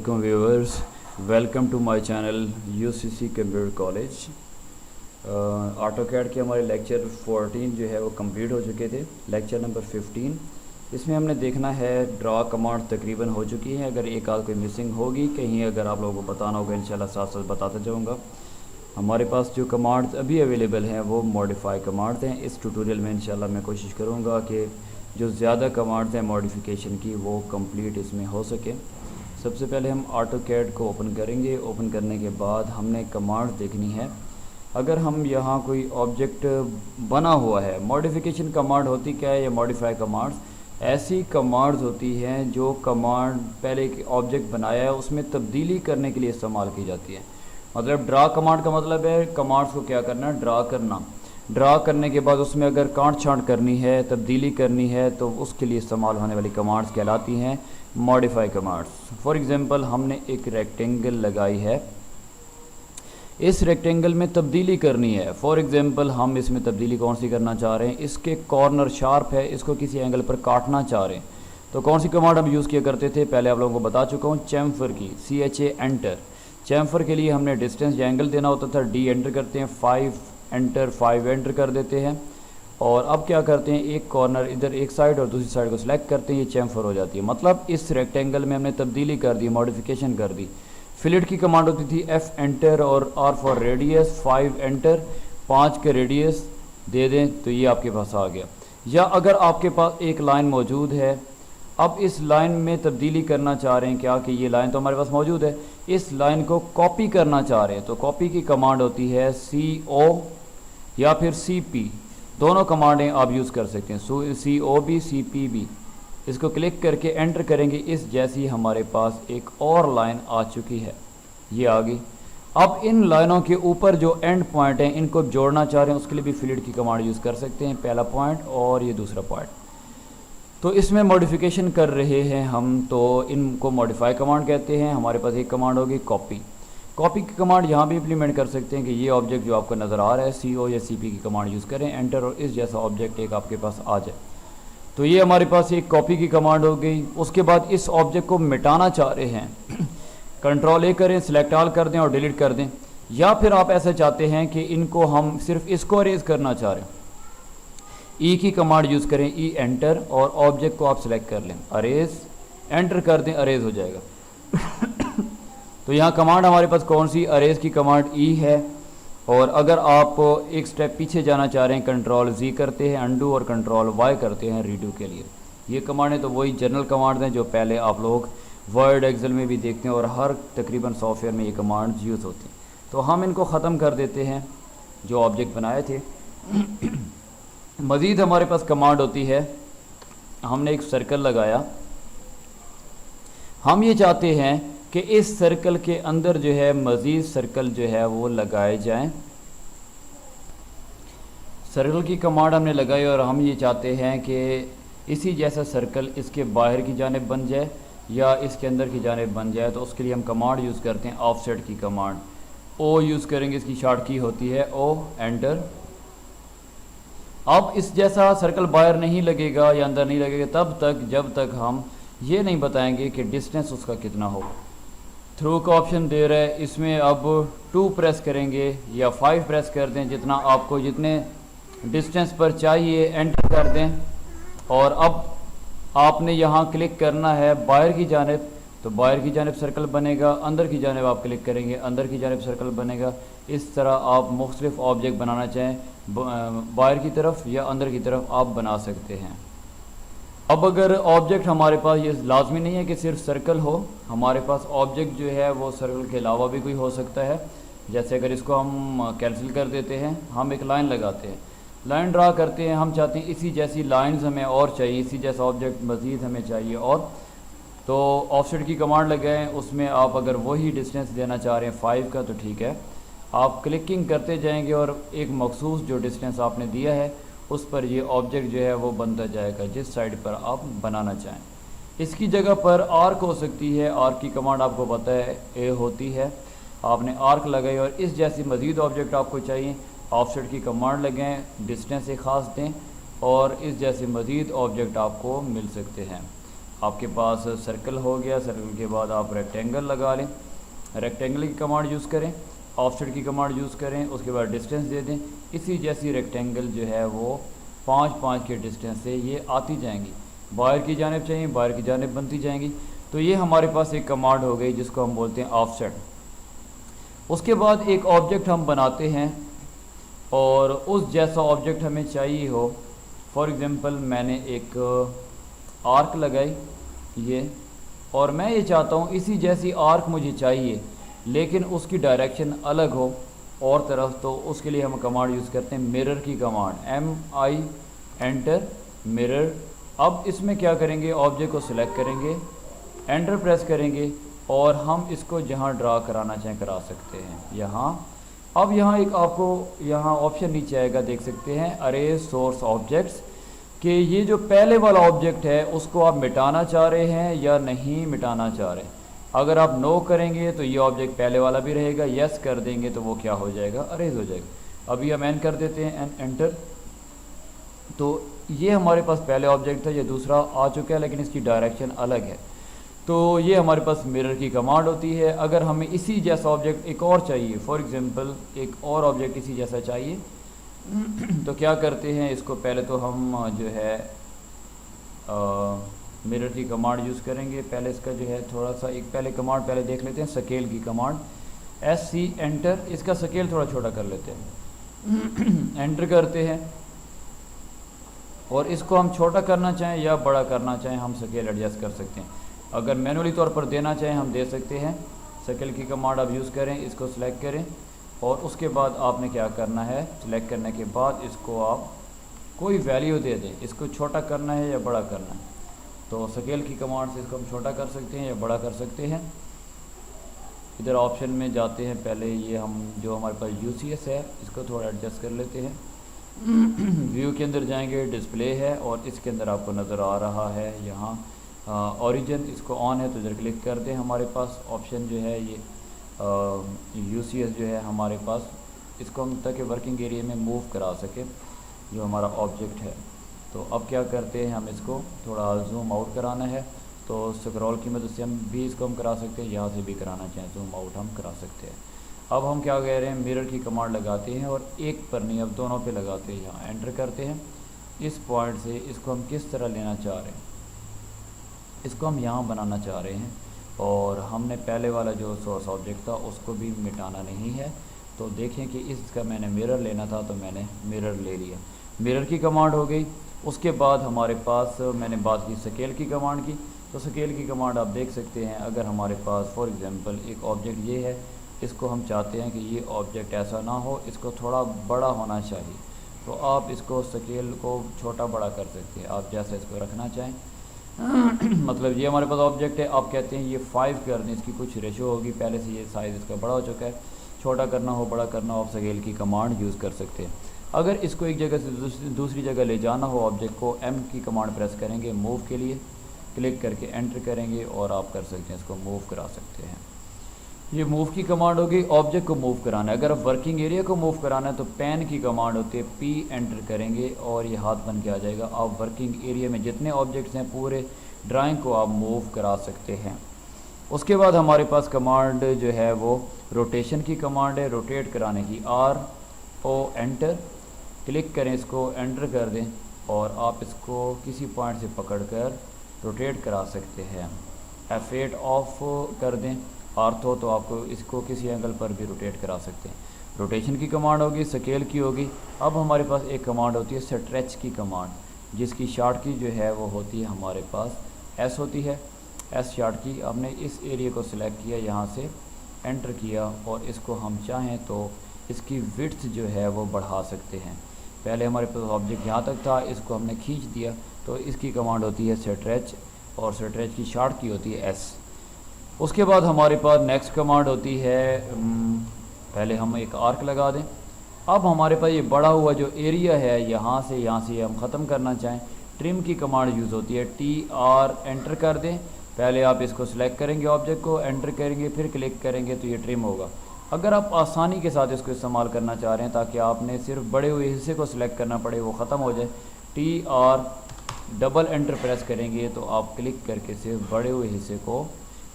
Viewers, welcome to my channel UCC computer college. AutoCAD के हमारे lecture 14 जो है वो कंप्लीट हो चुके थे। लेक्चर नंबर 15 इसमें हमने देखना है ड्रा कमांड तकरीबन हो चुकी है। अगर एक आध कोई मिसिंग होगी कहीं, अगर आप लोगों को बताना होगा इंशाल्लाह साथ साथ बताता जाऊँगा। हमारे पास जो कमांड्स अभी अवेलेबल हैं वो मॉडिफाई कमांड्स हैं। इस ट्यूटोरियल में इंशाल्लाह मैं कोशिश करूँगा कि जो ज़्यादा कमांड्स हैं मॉडिफिकेशन की वो कंप्लीट इसमें हो सके। सबसे पहले हम ऑटोकैड को ओपन करेंगे। ओपन करने के बाद हमने कमांड्स देखनी है। अगर हम यहाँ कोई ऑब्जेक्ट बना हुआ है, मॉडिफिकेशन कमांड होती क्या है या मॉडिफाई कमांड्स ऐसी कमांड्स होती हैं जो कमांड पहले एक ऑब्जेक्ट बनाया है उसमें तब्दीली करने के लिए इस्तेमाल की जाती है। मतलब ड्रा कमांड का मतलब है कमांड्स को क्या करना, ड्रा करना। ड्रा करने के बाद उसमें अगर काट छांट करनी है, तब्दीली करनी है तो उसके लिए इस्तेमाल होने वाली कमांड्स कहलाती हैं मॉडिफाई कमांड्स। फॉर एग्जांपल हमने एक रेक्टेंगल लगाई है, इस रेक्टेंगल में तब्दीली करनी है। फॉर एग्जांपल हम इसमें तब्दीली कौन सी करना चाह रहे हैं, इसके कॉर्नर शार्प है, इसको किसी एंगल पर काटना चाह रहे हैं तो कौन सी कमांड हम यूज़ किया करते थे, पहले आप लोगों को बता चुका हूँ, चैम्फर की, CHA एंटर। चैम्फर के लिए हमने डिस्टेंस या एंगल देना होता था, D एंटर करते हैं, 5 एंटर, 5 एंटर कर देते हैं। और अब क्या करते हैं, एक कॉर्नर इधर एक साइड और दूसरी साइड को सिलेक्ट करते हैं, ये चैम्फर हो जाती है। मतलब इस रेक्टेंगल में हमने तब्दीली कर दी, मॉडिफिकेशन कर दी। फिलेट की कमांड होती थी F एंटर और R फॉर रेडियस, 5 एंटर, 5 के रेडियस दे दें तो ये आपके पास आ गया। या अगर आपके पास एक लाइन मौजूद है, अब इस लाइन में तब्दीली करना चाह रहे हैं क्या कि ये लाइन तो हमारे पास मौजूद है, इस लाइन को कॉपी करना चाह रहे हैं तो कॉपी की कमांड होती है CO या फिर CP, दोनों कमांडें आप यूज़ कर सकते हैं, COB CPB। इसको क्लिक करके एंटर करेंगे, इस जैसी हमारे पास एक और लाइन आ चुकी है, ये आ गई। अब इन लाइनों के ऊपर जो एंड पॉइंट हैं इनको जोड़ना चाह रहे हैं, उसके लिए भी फिलेट की कमांड यूज़ कर सकते हैं, पहला पॉइंट और ये दूसरा पॉइंट। तो इसमें मॉडिफिकेशन कर रहे हैं हम, तो इनको मॉडिफाई कमांड कहते हैं। हमारे पास एक कमांड होगी कॉपी। कॉपी की कमांड यहाँ भी इम्प्लीमेंट कर सकते हैं कि ये ऑब्जेक्ट जो आपको नज़र आ रहा है CO या CP की कमांड यूज़ करें, एंटर, और इस जैसा ऑब्जेक्ट एक आपके पास आ जाए। तो ये हमारे पास एक कॉपी की कमांड हो गई। उसके बाद इस ऑब्जेक्ट को मिटाना चाह रहे हैं कंट्रोल A करें, सिलेक्ट ऑल कर दें और डिलीट कर दें। या फिर आप ऐसा चाहते हैं कि इनको हम सिर्फ इसको अरेज करना चाह रहे हैं, E की कमांड यूज़ करें, E एंटर, और ऑब्जेक्ट को आप सिलेक्ट कर लें, अरेज, एंटर कर दें, अरेज हो जाएगा तो यहाँ कमांड हमारे पास कौन सी, अरेज की कमांड E है। और अगर आप एक स्टेप पीछे जाना चाह रहे हैं, कंट्रोल Z करते हैं अंडू और कंट्रोल Y करते हैं रीडू के लिए। ये कमांडें तो वही जनरल कमांड हैं जो पहले आप लोग वर्ड, एक्सेल में भी देखते हैं और हर तकरीबन सॉफ्टवेयर में ये कमांड यूज़ होती हैं। तो हम इनको ख़त्म कर देते हैं जो ऑब्जेक्ट बनाए थे मज़ीद हमारे पास कमांड होती है, हमने एक सर्कल लगाया, हम ये चाहते हैं कि इस सर्कल के अंदर जो है मज़ीद सर्कल जो है वो लगाए जाएं। सर्कल की कमांड हमने लगाई और हम ये चाहते हैं कि इसी जैसा सर्कल इसके बाहर की जानिब बन जाए या इसके अंदर की जानिब बन जाए। तो उसके लिए हम कमांड यूज़ करते हैं ऑफसेट की कमांड, O यूज़ करेंगे, इसकी शॉर्ट की होती है O एंटर। अब इस जैसा सर्कल बाहर नहीं लगेगा या अंदर नहीं लगेगा तब तक जब तक हम ये नहीं बताएंगे कि डिस्टेंस उसका कितना हो। थ्रू का ऑप्शन दे रहा है, इसमें अब 2 प्रेस करेंगे या 5 प्रेस कर दें, जितना आपको जितने डिस्टेंस पर चाहिए एंटर कर दें। और अब आपने यहाँ क्लिक करना है बाहर की जानिब, तो बाहर की जानिब सर्कल बनेगा, अंदर की जानिब आप क्लिक करेंगे, अंदर की जानिब सर्कल बनेगा। इस तरह आप मुख्तलिफ ऑब्जेक्ट बनाना चाहें, बाहर की तरफ या अंदर की तरफ आप बना सकते हैं। अब अगर ऑब्जेक्ट हमारे पास, ये लाजमी नहीं है कि सिर्फ सर्कल हो, हमारे पास ऑब्जेक्ट जो है वो सर्कल के अलावा भी कोई हो सकता है। जैसे अगर इसको हम कैंसिल कर देते हैं, हम एक लाइन लगाते हैं, लाइन ड्रा करते हैं, हम चाहते हैं इसी जैसी लाइंस हमें और चाहिए, इसी जैसा ऑब्जेक्ट मज़ीद हमें चाहिए और, तो ऑफसेट की कमांड लगाएं, उसमें आप अगर वही डिस्टेंस देना चाह रहे हैं 5 का तो ठीक है, आप क्लिकिंग करते जाएंगे और एक मखसूस जो डिस्टेंस आपने दिया है उस पर ये ऑब्जेक्ट जो है वो बनता जाएगा जिस साइड पर आप बनाना चाहें। इसकी जगह पर आर्क हो सकती है, आर्क की कमांड आपको पता है A होती है, आपने आर्क लगाई और इस जैसी मज़ीद ऑब्जेक्ट आपको चाहिए, ऑफसेट की कमांड लगाएं, डिस्टेंस एक ख़ास दें और इस जैसे मज़ीद ऑब्जेक्ट आपको मिल सकते हैं। आपके पास सर्कल हो गया, सर्कल के बाद आप रेक्टेंगल लगा लें, रेक्टेंगल की कमांड यूज़ करें, ऑफसेट की कमांड यूज़ करें, उसके बाद डिस्टेंस दे दें। इसी जैसी रेक्टेंगल जो है वो 5-5 के डिस्टेंस से ये आती जाएंगी, बाहर की जानिब चाहिए, बाहर की जानिब बनती जाएंगी। तो ये हमारे पास एक कमांड हो गई जिसको हम बोलते हैं ऑफसेट। उसके बाद एक ऑब्जेक्ट हम बनाते हैं और उस जैसा ऑब्जेक्ट हमें चाहिए हो। फॉर एग्ज़ाम्पल मैंने एक आर्क लगाई ये, और मैं ये चाहता हूँ इसी जैसी आर्क मुझे चाहिए लेकिन उसकी डायरेक्शन अलग हो और तरफ, तो उसके लिए हम कमांड यूज़ करते हैं मिरर की कमांड, MI एंटर मिरर। अब इसमें क्या करेंगे, ऑब्जेक्ट को सिलेक्ट करेंगे, एंटर प्रेस करेंगे और हम इसको जहाँ ड्रा कराना चाहें करा सकते हैं यहाँ। अब यहाँ एक आपको यहाँ ऑप्शन नीचे आएगा, देख सकते हैं अरेज सोर्स ऑब्जेक्ट्स, कि ये जो पहले वाला ऑब्जेक्ट है उसको आप मिटाना चाह रहे हैं या नहीं मिटाना चाह रहे हैं। अगर आप नो करेंगे तो ये ऑब्जेक्ट पहले वाला भी रहेगा, यस कर देंगे तो वो क्या हो जाएगा, अरेज हो जाएगा। अभी हम एन कर देते हैं, एंटर। तो ये हमारे पास पहले ऑब्जेक्ट था, ये दूसरा आ चुका है लेकिन इसकी डायरेक्शन अलग है। तो ये हमारे पास मिरर की कमांड होती है। अगर हमें इसी जैसा ऑब्जेक्ट एक और चाहिए, फॉर एग्जांपल एक और ऑब्जेक्ट इसी जैसा चाहिए तो क्या करते हैं, इसको पहले तो हम जो है मिरर की कमांड यूज़ करेंगे। पहले इसका जो है थोड़ा सा एक पहले कमांड पहले देख लेते हैं, स्केल की कमांड, SC एंटर। इसका स्केल थोड़ा छोटा कर लेते हैं एंटर करते हैं और इसको हम छोटा करना चाहें या बड़ा करना चाहें हम स्केल एडजस्ट कर सकते हैं। अगर मैनुअली तौर पर देना चाहें हम दे सकते हैं। स्केल की कमांड आप यूज़ करें, इसको सिलेक्ट करें और उसके बाद आपने क्या करना है, सिलेक्ट करने के बाद इसको आप कोई वैल्यू दे दें। इसको छोटा करना है या बड़ा करना है, तो स्केल की कमांड से इसको हम छोटा कर सकते हैं या बड़ा कर सकते हैं। इधर ऑप्शन में जाते हैं, पहले ये हम जो हमारे पास UCS है इसको थोड़ा एडजस्ट कर लेते हैं व्यू के अंदर जाएंगे, डिस्प्ले है और इसके अंदर आपको नज़र आ रहा है यहाँ ओरिजिन, इसको ऑन है तो इधर क्लिक कर दें। हमारे पास ऑप्शन जो है ये UCS जो है हमारे पास, इसको हम ताकि वर्किंग एरिया में मूव करा सके जो हमारा ऑब्जेक्ट है। तो अब क्या करते हैं, हम इसको थोड़ा जूम आउट कराना है तो स्क्रॉल की मदद से हम भी इसको हम करा सकते हैं, यहाँ से भी कराना चाहें जूम आउट हम करा सकते हैं। अब हम क्या कह रहे हैं, मिरर की कमांड लगाते हैं और एक पर नहीं अब दोनों पे लगाते हैं, यहाँ एंटर करते हैं। इस पॉइंट से इसको हम किस तरह लेना चाह रहे हैं, इसको हम यहाँ बनाना चाह रहे हैं और हमने पहले वाला जो सोर्स ऑब्जेक्ट था उसको भी मिटाना नहीं है। तो देखें कि इसका मैंने मिरर लेना था तो मैंने मिरर ले लिया, मिरर की कमांड हो गई। उसके बाद हमारे पास मैंने बात की स्केल की कमांड की, तो स्केल की कमांड आप देख सकते हैं। अगर हमारे पास फॉर एग्जांपल एक ऑब्जेक्ट ये है, इसको हम चाहते हैं कि ये ऑब्जेक्ट ऐसा ना हो, इसको थोड़ा बड़ा होना चाहिए, तो आप इसको स्केल को छोटा बड़ा कर सकते हैं आप जैसा इसको रखना चाहें मतलब ये हमारे पास ऑब्जेक्ट है, आप कहते हैं ये 5 कर दें, इसकी कुछ रेशो होगी, पहले से ये साइज़ इसका बड़ा हो चुका है, छोटा करना हो बड़ा करना हो आप स्केल की कमांड यूज़ कर सकते हैं। अगर इसको एक जगह से दूसरी जगह ले जाना हो ऑब्जेक्ट को, M की कमांड प्रेस करेंगे, मूव के लिए क्लिक करके एंटर करेंगे और आप कर सकते हैं, इसको मूव करा सकते हैं। ये मूव की कमांड होगी, ऑब्जेक्ट को मूव कराना है। अगर आप वर्किंग एरिया को मूव कराना है तो पैन की कमांड होती है, P एंटर करेंगे और ये हाथ बन के आ जाएगा। आप वर्किंग एरिया में जितने ऑब्जेक्ट्स हैं पूरे ड्राइंग को आप मूव करा सकते हैं। उसके बाद हमारे पास कमांड जो है वो रोटेशन की कमांड है, रोटेट कराने की, RO एंटर क्लिक करें, इसको एंटर कर दें और आप इसको किसी पॉइंट से पकड़कर रोटेट करा सकते हैं। F8 ऑफ कर दें, आर्थो, तो आपको इसको किसी एंगल पर भी रोटेट करा सकते हैं। रोटेशन की कमांड होगी, स्केल की होगी। अब हमारे पास एक कमांड होती है स्ट्रेच की कमांड, जिसकी शार्ट की जो है वो होती है हमारे पास S होती है, S शार्ट की। हमने इस एरिया को सिलेक्ट किया, यहाँ से एंटर किया और इसको हम चाहें तो इसकी विड्थ जो है वो बढ़ा सकते हैं। पहले हमारे पास ऑब्जेक्ट यहाँ तक था, इसको हमने खींच दिया, तो इसकी कमांड होती है स्ट्रेच और स्ट्रेच की शार्ट की होती है S। उसके बाद हमारे पास नेक्स्ट कमांड होती है, पहले हम एक आर्क लगा दें। अब हमारे पास ये बड़ा हुआ जो एरिया है यहाँ से हम ख़त्म करना चाहें, ट्रिम की कमांड यूज़ होती है, TR एंटर कर दें। पहले आप इसको सिलेक्ट करेंगे, ऑब्जेक्ट को एंटर करेंगे, फिर क्लिक करेंगे तो ये ट्रिम होगा। अगर आप आसानी के साथ इसको इस्तेमाल करना चाह रहे हैं ताकि आपने सिर्फ बड़े हुए हिस्से को सिलेक्ट करना पड़े, वो ख़त्म हो जाए, TR डबल एंटर प्रेस करेंगे तो आप क्लिक करके सिर्फ बड़े हुए हिस्से को,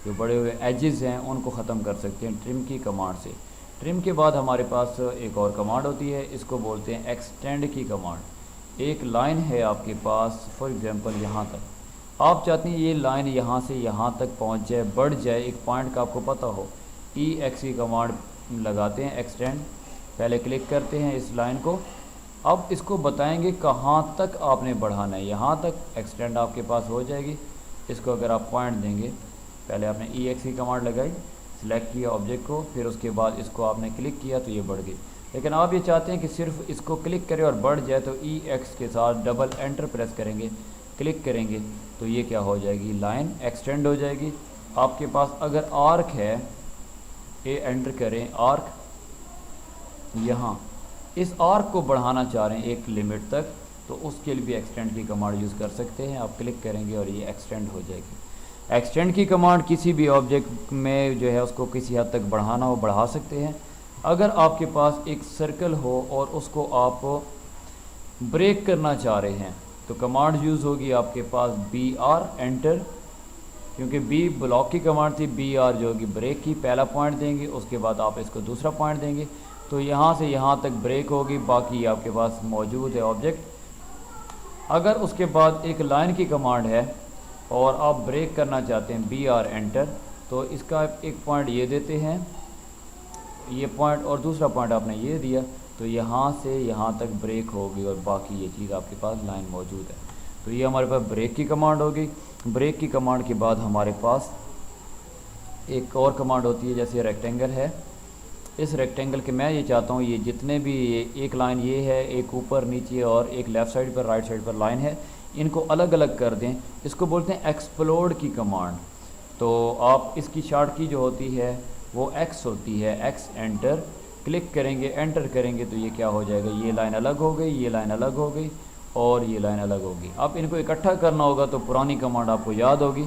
जो बड़े हुए एजेस हैं उनको ख़त्म कर सकते हैं ट्रिम की कमांड से। ट्रिम के बाद हमारे पास एक और कमांड होती है, इसको बोलते हैं एक्सटेंड की कमांड। एक लाइन है आपके पास, फॉर एग्जांपल यहाँ तक, आप चाहते हैं ये लाइन यहाँ से यहाँ तक पहुँच जाए, बढ़ जाए, एक पॉइंट का आपको पता हो, EX की कमांड लगाते हैं एक्सटेंड, पहले क्लिक करते हैं इस लाइन को। अब इसको बताएंगे कहाँ तक आपने बढ़ाना है, यहाँ तक एक्सटेंड आपके पास हो जाएगी। इसको अगर आप पॉइंट देंगे, पहले आपने EX की कमांड लगाई, सिलेक्ट किया ऑब्जेक्ट को, फिर उसके बाद इसको आपने क्लिक किया तो ये बढ़ गई। लेकिन आप ये चाहते हैं कि सिर्फ इसको क्लिक करें और बढ़ जाए, तो EX के साथ डबल एंटर प्रेस करेंगे, क्लिक करेंगे तो ये क्या हो जाएगी, लाइन एक्सटेंड हो जाएगी। आपके पास अगर आर्क है, ए एंटर करें आर्क, यहाँ इस आर्क को बढ़ाना चाह रहे हैं एक लिमिट तक, तो उसके लिए भी एक्सटेंड की कमांड यूज़ कर सकते हैं। आप क्लिक करेंगे और ये एक्सटेंड हो जाएगी। एक्सटेंड की कमांड किसी भी ऑब्जेक्ट में जो है उसको किसी हद तक बढ़ाना हो बढ़ा सकते हैं। अगर आपके पास एक सर्कल हो और उसको आप ब्रेक करना चाह रहे हैं तो कमांड यूज़ होगी आपके पास BR एंटर, क्योंकि B ब्लॉक की कमांड थी, BR जो होगी ब्रेक की, पहला पॉइंट देंगे, उसके बाद आप इसको दूसरा पॉइंट देंगे, तो यहाँ से यहाँ तक ब्रेक होगी, बाकी आपके पास मौजूद है ऑब्जेक्ट। अगर उसके बाद एक लाइन की कमांड है और आप ब्रेक करना चाहते हैं BR एंटर, तो इसका एक पॉइंट ये देते हैं, ये पॉइंट और दूसरा पॉइंट आपने ये दिया, तो यहाँ से यहाँ तक ब्रेक होगी और बाकी ये चीज़ आपके पास लाइन मौजूद है। तो ये हमारे पास ब्रेक की कमांड होगी। ब्रेक की कमांड के बाद हमारे पास एक और कमांड होती है, जैसे रेक्टेंगल है, इस रेक्टेंगल के मैं ये चाहता हूँ ये जितने भी एक लाइन ये है, एक ऊपर नीचे और एक लेफ़्ट साइड पर राइट साइड पर लाइन है, इनको अलग अलग कर दें। इसको बोलते हैं एक्सप्लोड की कमांड। तो आप इसकी शॉर्ट की जो होती है वो X होती है, X एंटर, क्लिक करेंगे, एंटर करेंगे तो ये क्या हो जाएगा, ये लाइन अलग हो गई, ये लाइन अलग हो गई और ये लाइन अलग होगी। अब इनको इकट्ठा करना होगा तो पुरानी कमांड आपको याद होगी,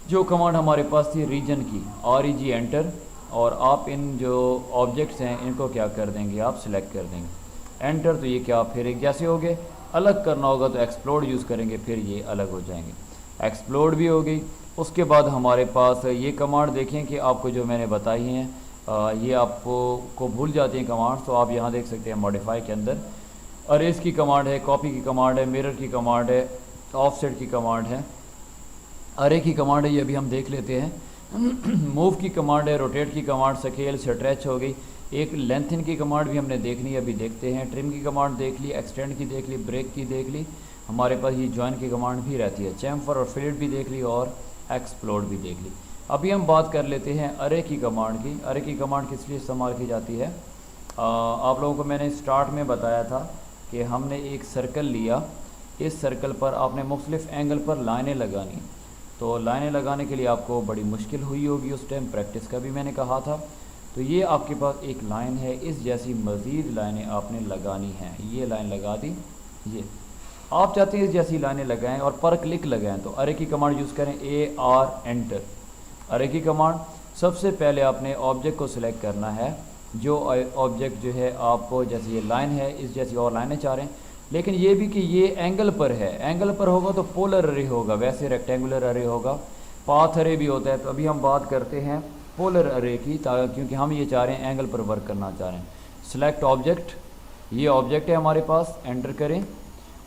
जो कमांड हमारे पास थी रीजन की, REG एंटर, और आप इन जो ऑब्जेक्ट्स हैं इनको क्या कर देंगे, आप सिलेक्ट कर देंगे, एंटर, तो ये क्या फिर एक जैसे हो गए। अलग करना होगा तो एक्सप्लोड यूज़ करेंगे, फिर ये अलग हो जाएंगे। एक्सप्लोड भी हो गई। उसके बाद हमारे पास ये कमांड देखें कि आपको जो मैंने बताई हैं ये आपको भूल जाती हैं कमांड, तो आप यहाँ देख सकते हैं मॉडिफाई के अंदर अरेज की कमांड है, कॉपी की कमांड है, मिरर की कमांड है, ऑफसेट की कमांड है, अरे की कमांड है, ये अभी हम देख लेते हैं। मूव की कमांड है, रोटेट की कमांड, स्केल, स्ट्रेच हो गई। एक लेंथन की कमांड भी हमने देखनी है, अभी देखते हैं। ट्रिम की कमांड देख ली, एक्सटेंड की देख ली, ब्रेक की देख ली, हमारे पास ये जॉइन की कमांड भी रहती है, चैम्फर और फिलेट भी देख ली और एक्सप्लोड भी देख ली। अभी हम बात कर लेते हैं अरे की कमांड की। अरे की कमांड किस लिए इस्तेमाल की जाती है, आप लोगों को मैंने स्टार्ट में बताया था कि हमने एक सर्कल लिया, इस सर्कल पर आपने मुख्तलिफ एंगल पर लाइनें लगानी, तो लाइनें लगाने के लिए आपको बड़ी मुश्किल हुई होगी उस टाइम, प्रैक्टिस का भी मैंने कहा था। तो ये आपके पास एक लाइन है, इस जैसी मज़ीद लाइनें आपने लगानी हैं। ये लाइन लगा दी, ये आप चाहते हैं इस जैसी लाइनें लगाएं और पर क्लिक लगाएं, तो अरे की कमांड यूज़ करें, AR एंटर। अरे की कमांड, सबसे पहले आपने ऑब्जेक्ट को सिलेक्ट करना है, जो ऑब्जेक्ट जो है आपको, जैसे ये लाइन है, इस जैसी और लाइनें चाह रहे हैं, लेकिन ये भी कि ये एंगल पर है। एंगल पर होगा तो पोलर अरे होगा, वैसे रेक्टेंगुलर अरे होगा, पाथ अरे भी होता है। तो अभी हम बात करते हैं पोलर अरे की, क्योंकि हम ये चाह रहे हैं एंगल पर वर्क करना चाह रहे हैं। सिलेक्ट ऑब्जेक्ट, ये ऑब्जेक्ट है हमारे पास, एंटर करें।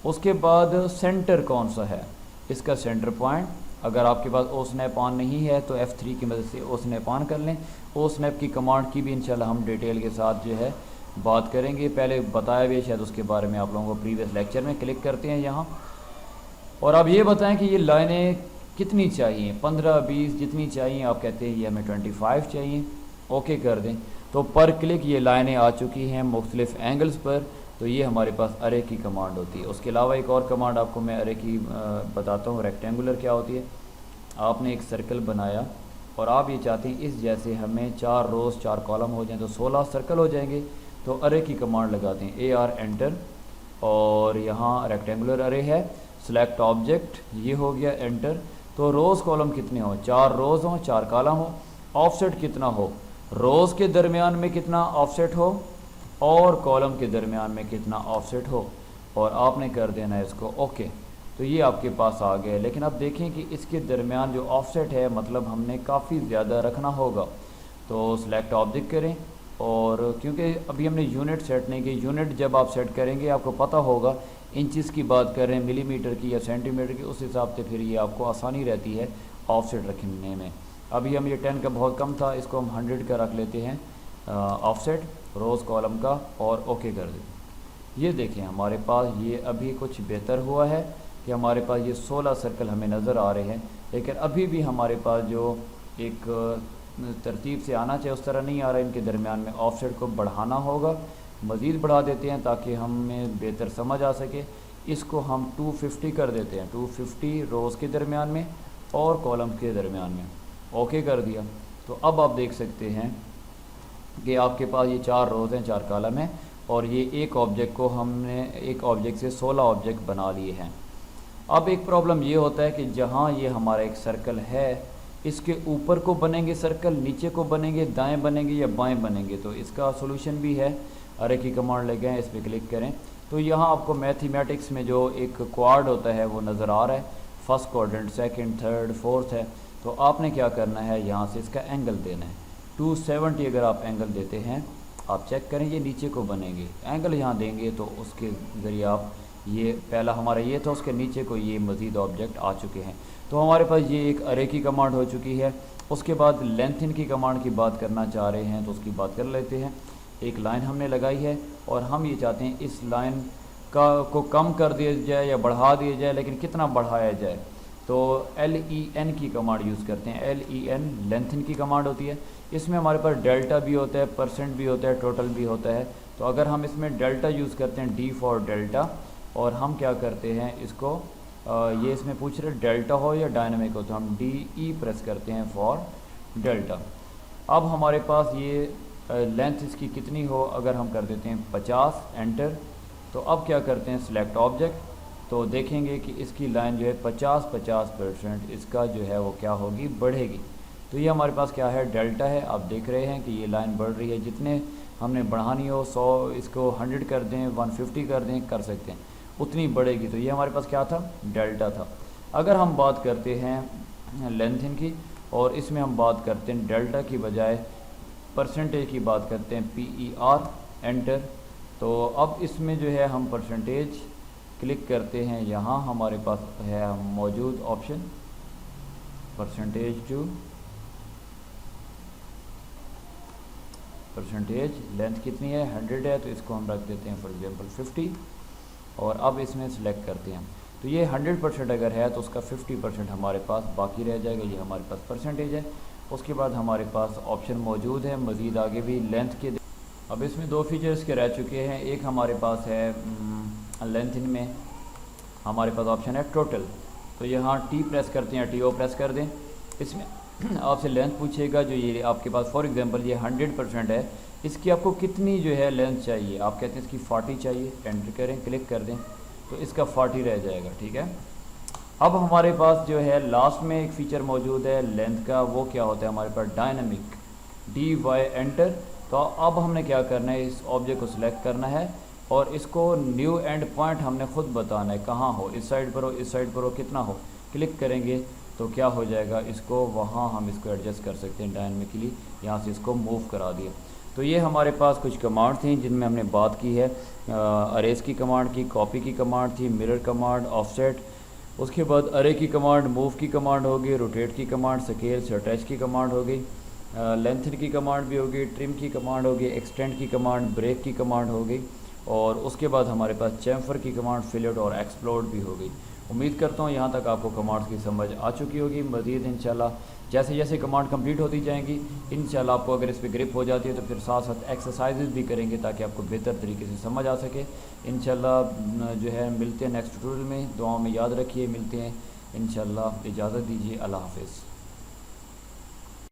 उसके बाद सेंटर कौन सा है, इसका सेंटर पॉइंट, अगर आपके पास ओ स्नैप ऑन नहीं है तो F3 की मदद से ओ स्नैप ऑन कर लें। ओ स्नैप की कमांड की भी इंशाल्लाह हम डिटेल के साथ जो है बात करेंगे, पहले बताया भी शायद उसके बारे में आप लोगों को प्रीवियस लेक्चर में। क्लिक करते हैं यहाँ और आप ये बताएं कि ये लाइनें कितनी चाहिए, 15, 20 जितनी चाहिए। आप कहते हैं ये हमें 25 चाहिए, ओके कर दें। तो पर क्लिक ये लाइनें आ चुकी हैं मुख्तलिफ एंगल्स पर, तो ये हमारे पास अरे की कमांड होती है। उसके अलावा एक और कमांड आपको मैं अरे की बताता हूँ, रेक्टेंगुलर क्या होती है। आपने एक सर्कल बनाया और आप ये चाहते हैं इस जैसे हमें 4 रोज़ 4 कॉलम हो जाएं, तो 16 सर्कल हो जाएंगे। तो अरे की कमांड लगाते हैं, AR एंटर, और यहाँ रेक्टेंगुलर अरे है, सिलेक्ट ऑब्जेक्ट, ये हो गया एंटर। तो रोज़ कॉलम कितने हो, 4 रोज़ हो, 4 कॉलम हो। ऑफसेट कितना हो, रोज़ के दरमियान में कितना ऑफसेट हो और कॉलम के दरमियान में कितना ऑफसेट हो, और आपने कर देना है इसको ओके। तो ये आपके पास आ गया। लेकिन अब देखें कि इसके दरमियान जो ऑफसेट है मतलब हमने काफ़ी ज़्यादा रखना होगा। तो सिलेक्ट ऑब्जेक्ट करें, और क्योंकि अभी हमने यूनिट सेट नहीं की, यूनिट जब आप सेट करेंगे आपको पता होगा इंचज़ की बात कर रहे हैं, मिलीमीटर की या सेंटीमीटर की, उस हिसाब से फिर ये आपको आसानी रहती है ऑफसेट रखने में। अभी हम ये 10 का बहुत कम था, इसको हम 100 का रख लेते हैं ऑफसेट रोज़ कॉलम का, और ओके कर दें। ये देखें हमारे पास ये अभी कुछ बेहतर हुआ है कि हमारे पास ये 16 सर्कल हमें नज़र आ रहे हैं। लेकिन अभी भी हमारे पास जो एक तरतीब से आना चाहिए उस तरह नहीं आ रहा है। इनके दरमियान में ऑफसेट को बढ़ाना होगा, मज़ीद बढ़ा देते हैं ताकि हमें बेहतर समझ आ सके। इसको हम 250 कर देते हैं, 250 रोज़ के दरमियान में और कॉलम के दरमियान में। ओके कर दिया। तो अब आप देख सकते हैं कि आपके पास ये 4 रोज़ हैं, 4 कॉलम हैं, और ये एक ऑब्जेक्ट को हमने एक ऑब्जेक्ट से 16 ऑब्जेक्ट बना लिए हैं। अब एक प्रॉब्लम ये होता है कि जहाँ ये हमारा एक सर्कल है, इसके ऊपर को बनेंगे सर्कल, नीचे को बनेंगे, दाएं बनेंगे या बाएं बनेंगे। तो इसका सॉल्यूशन भी है, अरे की कमांड लगे हैं, इस पर क्लिक करें तो यहाँ आपको मैथमेटिक्स में जो एक क्वाड होता है वो नज़र आ रहा है। First quadrant, second, third, fourth है। तो आपने क्या करना है, यहाँ से इसका एंगल देना है 270। अगर आप एंगल देते हैं, आप चेक करें ये नीचे को बनेंगे, एंगल यहाँ देंगे तो उसके ज़रिए आप ये पहला हमारा ये था, उसके नीचे को ये मज़ीद ऑब्जेक्ट आ चुके हैं। तो हमारे पास ये एक अरे की कमांड हो चुकी है। उसके बाद लेंथ इन की कमांड की बात करना चाह रहे हैं तो उसकी बात कर लेते हैं। एक लाइन हमने लगाई है और हम ये चाहते हैं इस लाइन को कम कर दिया जाए या बढ़ा दिया जाए, लेकिन कितना बढ़ाया जाए। तो LEN की कमांड यूज़ करते हैं। LEN लेंथ इन की कमांड होती है। इसमें हमारे पास डेल्टा भी होता है, परसेंट भी होता है, टोटल भी होता है। तो अगर हम इसमें डेल्टा यूज़ करते हैं, D फॉर डेल्टा, और हम क्या करते हैं इसको ये इसमें पूछ रहे डेल्टा हो या डायनामिक हो, तो हम DE प्रेस करते हैं फॉर डेल्टा। अब हमारे पास ये लेंथ इसकी कितनी हो, अगर हम कर देते हैं 50, एंटर। तो अब क्या करते हैं, सिलेक्ट ऑब्जेक्ट। तो देखेंगे कि इसकी लाइन जो है 50% इसका जो है वो क्या होगी, बढ़ेगी। तो ये हमारे पास क्या है, डेल्टा है। आप देख रहे हैं कि ये लाइन बढ़ रही है। जितने हमने बढ़ानी हो 100, इसको 100 कर दें, 150 कर दें, कर सकते हैं, उतनी बढ़ेगी। तो ये हमारे पास क्या था, डेल्टा था। अगर हम बात करते हैं लेंथ इन की, और इसमें हम बात करते हैं डेल्टा की बजाय परसेंटेज की बात करते हैं, PER, एंटर। तो अब इसमें जो है हम परसेंटेज क्लिक करते हैं, यहाँ हमारे पास है मौजूद option percentage to percentage. Length कितनी है, 100 है, तो इसको हम रख देते हैं फॉर एग्जांपल 50, और अब इसमें सेलेक्ट करते हैं। तो ये 100% अगर है तो उसका 50% हमारे पास बाकी रह जाएगा। ये हमारे पास परसेंटेज है। उसके बाद हमारे पास ऑप्शन मौजूद है मज़ीद आगे भी लेंथ के। अब इसमें 2 फीचर्स के रह चुके हैं। एक हमारे पास है लेंथ इन में हमारे पास ऑप्शन है टोटल। तो यहाँ T प्रेस करते हैं, TO प्रेस कर दें। इसमें आपसे लेंथ पूछेगा, जो ये आपके पास फॉर एग्जांपल ये 100% है, इसकी आपको कितनी जो है लेंथ चाहिए। आप कहते हैं इसकी 40 चाहिए, एंटर करें, क्लिक कर दें, तो इसका 40 रह जाएगा। ठीक है। अब हमारे पास जो है लास्ट में एक फ़ीचर मौजूद है लेंथ का, वो क्या होता है हमारे पास, डायनामिक, DY, एंटर। तो अब हमने क्या करना है, इस ऑब्जेक्ट को सिलेक्ट करना है और इसको न्यू एंड पॉइंट हमने खुद बताना है, कहाँ हो, इस साइड पर हो, इस साइड पर हो, कितना हो। क्लिक करेंगे तो क्या हो जाएगा, इसको वहाँ हम इसको एडजस्ट कर सकते हैं डायनामिकली। यहाँ से इसको मूव करा दिया। तो ये हमारे पास कुछ कमांड थी जिनमें हमने बात की है। अरेज की कमांड की, कॉपी की कमांड थी, मिरर कमांड, ऑफसेट। उसके बाद अरे की कमांड, मूव की कमांड होगी, रोटेट की कमांड, स्केल, सर्टेज की कमांड होगी, लेंथ की कमांड भी होगी, ट्रिम की कमांड होगी, एक्सटेंड की कमांड, ब्रेक की कमांड होगी, और उसके बाद हमारे पास चैम्फर की कमांड, फिलेट और एक्सप्लोड भी होगी। उम्मीद करता हूँ यहाँ तक आपको कमांड्स की समझ आ चुकी होगी। मज़ीद इंशाल्लाह जैसे जैसे कमांड कंप्लीट होती जाएंगी, इंशाल्लाह आपको अगर इस पर ग्रिप हो जाती है तो फिर साथ साथ एक्सरसाइजेज भी करेंगे ताकि आपको बेहतर तरीके से समझ आ सके। इंशाल्लाह जो है मिलते हैं नेक्स्ट ट्यूटोरियल में। दुआओं में याद रखिए, मिलते हैं इंशाल्लाह। इजाज़त दीजिए, अल्लाह हाफ़िज़।